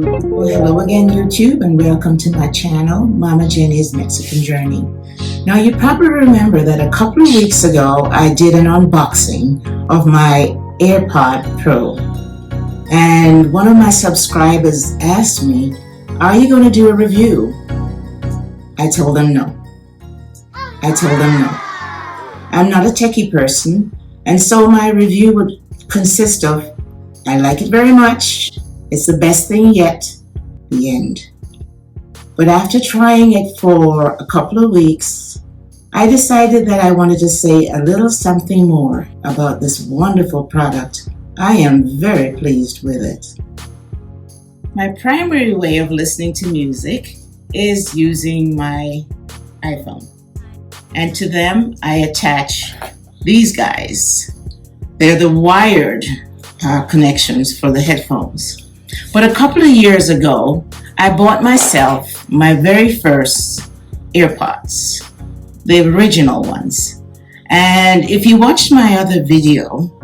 Well, hello again, YouTube, and welcome to my channel, Mama Jenny's Mexican Journey. Now, you probably remember that a couple of weeks ago, I did an unboxing of my AirPod Pro. And one of my subscribers asked me, are you going to do a review? I told them no. I'm not a techie person, and so my review would consist of, I like it very much, it's the best thing yet, the end. But after trying it for a couple of weeks, I decided that I wanted to say a little something more about this wonderful product. I am very pleased with it. My primary way of listening to music is using my iPhone. And to them, I attach these guys. They're the wired connections for the headphones. But a couple of years ago, I bought myself my very first AirPods, the original ones. And if you watched my other video,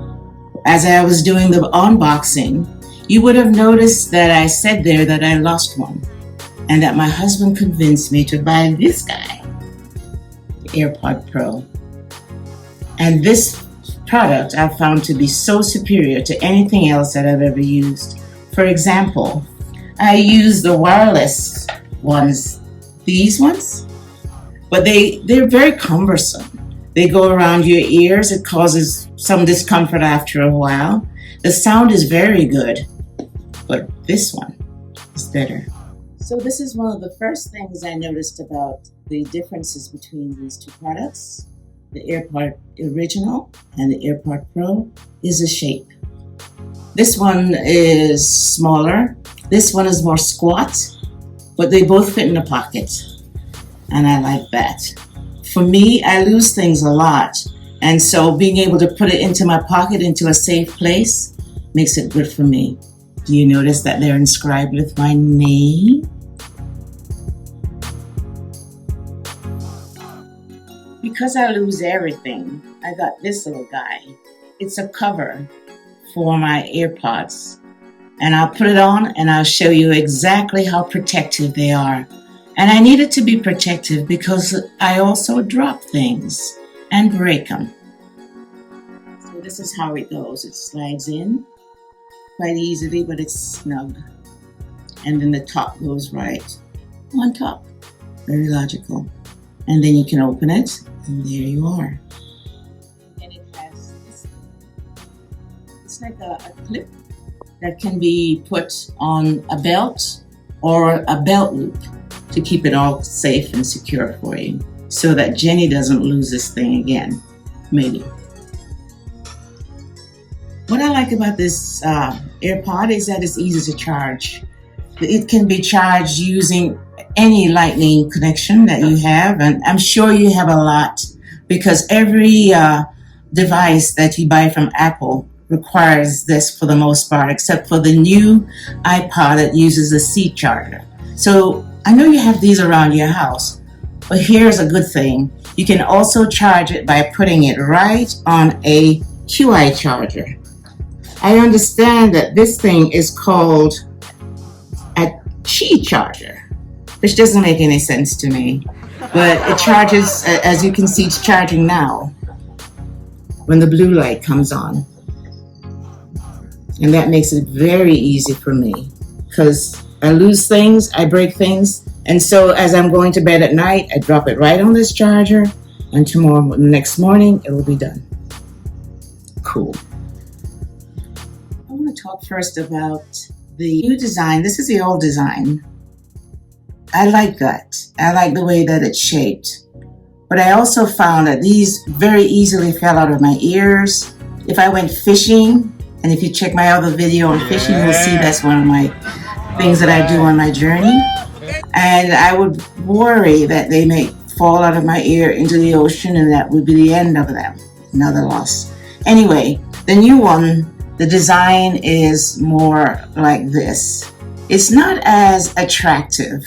as I was doing the unboxing, you would have noticed that I said there that I lost one and that my husband convinced me to buy this guy, the AirPod Pro. And this product I found to be so superior to anything else that I've ever used. For example, I use the wireless ones, these ones, but they're very cumbersome. They go around your ears. It causes some discomfort after a while. The sound is very good, but this one is better. So this is one of the first things I noticed about the differences between these two products. The AirPod Original and the AirPod Pro is the shape. This one is smaller. This one is more squat, but they both fit in a pocket. And I like that. For me, I lose things a lot. And so being able to put it into my pocket, into a safe place, makes it good for me. Do you notice that they're inscribed with my name? Because I lose everything, I got this little guy. It's a cover for my AirPods. And I'll put it on and I'll show you exactly how protective they are. And I need it to be protective because I also drop things and break them. So this is how it goes. It slides in quite easily, but it's snug. And then the top goes right on top. Very logical. And then you can open it, and there you are. And it has this. It's like a clip that can be put on a belt or a belt loop to keep it all safe and secure for you, so that Jenny doesn't lose this thing again, maybe. What I like about this AirPod is that it's easy to charge. It can be charged using any lightning connection that you have, and I'm sure you have a lot because every device that you buy from Apple requires this for the most part, except for the new iPod that uses a C charger. So I know you have these around your house, but here's a good thing. You can also charge it by putting it right on a QI charger. I understand that this thing is called a Qi charger, which doesn't make any sense to me. But it charges, as you can see, it's charging now when the blue light comes on. And that makes it very easy for me because I lose things, I break things. And so as I'm going to bed at night, I drop it right on this charger, and the next morning, it will be done. Cool. I want to talk first about the new design. This is the old design. I like that. I like the way that it's shaped. But I also found that these very easily fell out of my ears. If I went fishing, and if you check my other video on fishing, you'll see that's one of my things that I do on my journey. And I would worry that they may fall out of my ear into the ocean, and that would be the end of them. Another loss. Anyway, the new one, the design is more like this. It's not as attractive,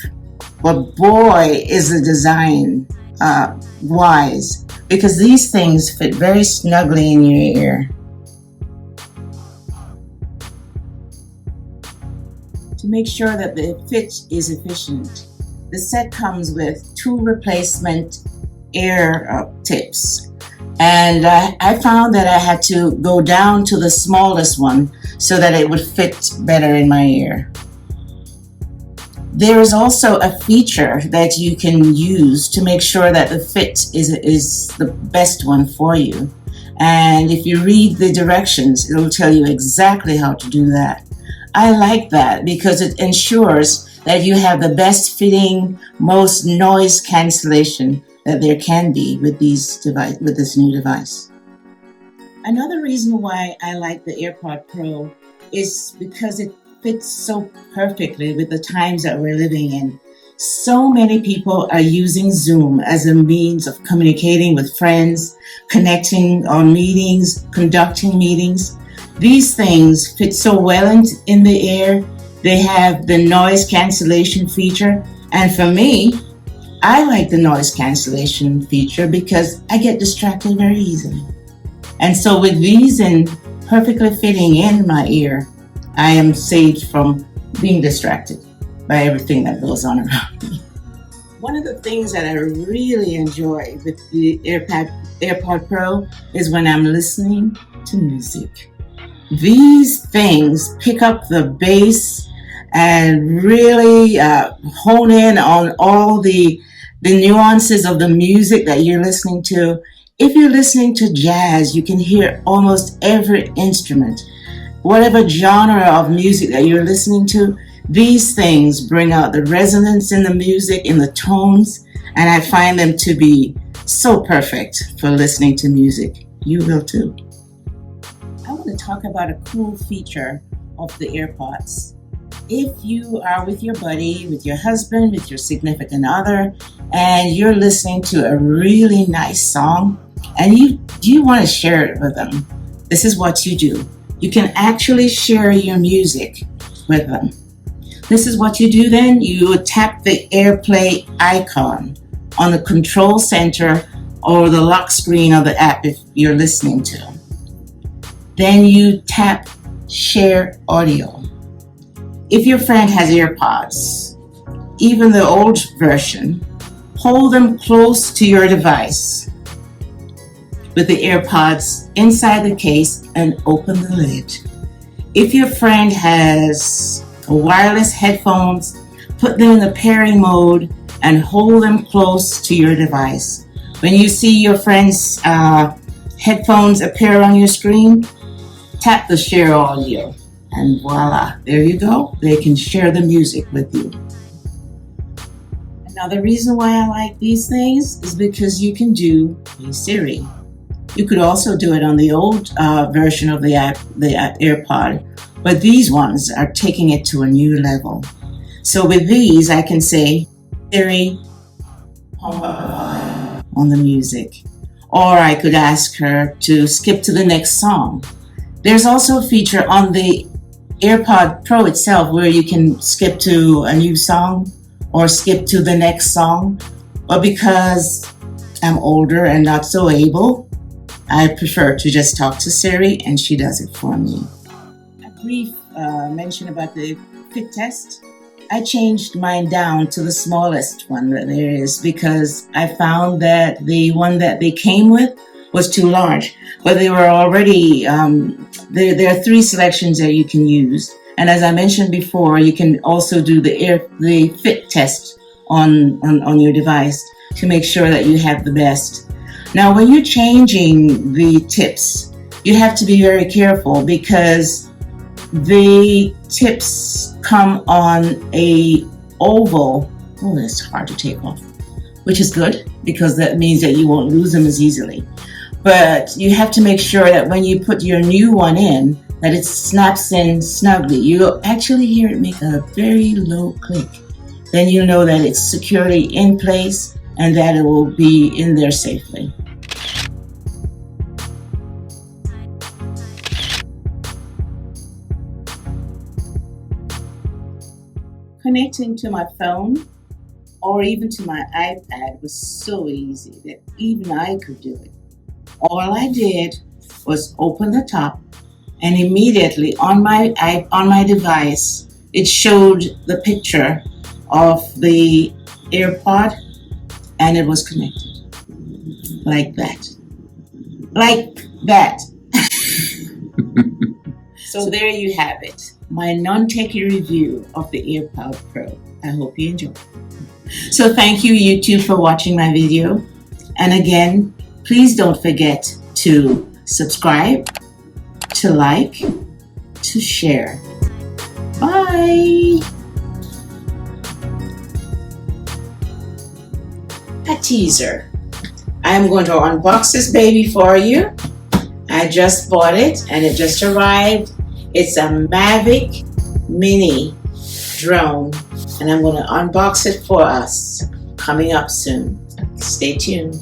but boy, is the design wise, because these things fit very snugly in your ear. to make sure that the fit is efficient. The set comes with 2 replacement ear tips. And I found that I had to go down to the smallest one so that it would fit better in my ear. There is also a feature that you can use to make sure that the fit is the best one for you. And if you read the directions, it will tell you exactly how to do that. I like that because it ensures that you have the best fitting, most noise cancellation that there can be with this new device. Another reason why I like the AirPod Pro is because it fits so perfectly with the times that we're living in. So many people are using Zoom as a means of communicating with friends, connecting on meetings, conducting meetings. These things fit so well in the ear. They have the noise cancellation feature. And for me, I like the noise cancellation feature because I get distracted very easily. And so with these perfectly fitting in my ear, I am saved from being distracted by everything that goes on around me. One of the things that I really enjoy with the AirPod Pro is when I'm listening to music. These things pick up the bass and really hone in on all the nuances of the music that you're listening to. If you're listening to jazz, you can hear almost every instrument. Whatever genre of music that you're listening to, these things bring out the resonance in the music, in the tones, and I find them to be so perfect for listening to music. You will too. I want to talk about a cool feature of the AirPods. If you are with your buddy, with your husband, with your significant other, and you're listening to a really nice song, and you want to share it with them, this is what you do. You can actually share your music with them. This is what you do then. You would tap the AirPlay icon on the control center or the lock screen of the app if you're listening to. Then you tap Share Audio. If your friend has AirPods, even the old version, hold them close to your device with the AirPods inside the case and open the lid. If your friend has wireless headphones, put them in the pairing mode and hold them close to your device. When you see your friend's headphones appear on your screen, tap the Share Audio and voila, there you go. They can share the music with you. Now the reason why I like these things is because you can do Hey Siri. You could also do it on the old version of the AirPod, but these ones are taking it to a new level. So with these, I can say, Siri, pump up the volume on the music. Or I could ask her to skip to the next song. There's also a feature on the AirPod Pro itself where you can skip to a new song or skip to the next song. But because I'm older and not so able, I prefer to just talk to Siri and she does it for me. A brief mention about the fit test. I changed mine down to the smallest one that there is because I found that the one that they came with was too large. But they were already, there are 3 selections that you can use. And as I mentioned before, you can also do the fit test on your device to make sure that you have the best. Now, when you're changing the tips, you have to be very careful because the tips come on a oval. Oh, that's hard to take off, which is good because that means that you won't lose them as easily. But you have to make sure that when you put your new one in, that it snaps in snugly. You'll actually hear it make a very low click. Then you know that it's securely in place and that it will be in there safely. Connecting to my phone or even to my iPad was so easy that even I could do it. All I did was open the top and immediately on my device, it showed the picture of the AirPod and it was connected. Like that. Like that. So there you have it. My non-techie review of the AirPod Pro. I hope you enjoy. So thank you YouTube for watching my video. And again, please don't forget to subscribe, to like, to share. Bye. A teaser. I'm going to unbox this baby for you. I just bought it and it just arrived. It's a Mavic Mini drone and I'm going to unbox it for us coming up soon. Stay tuned.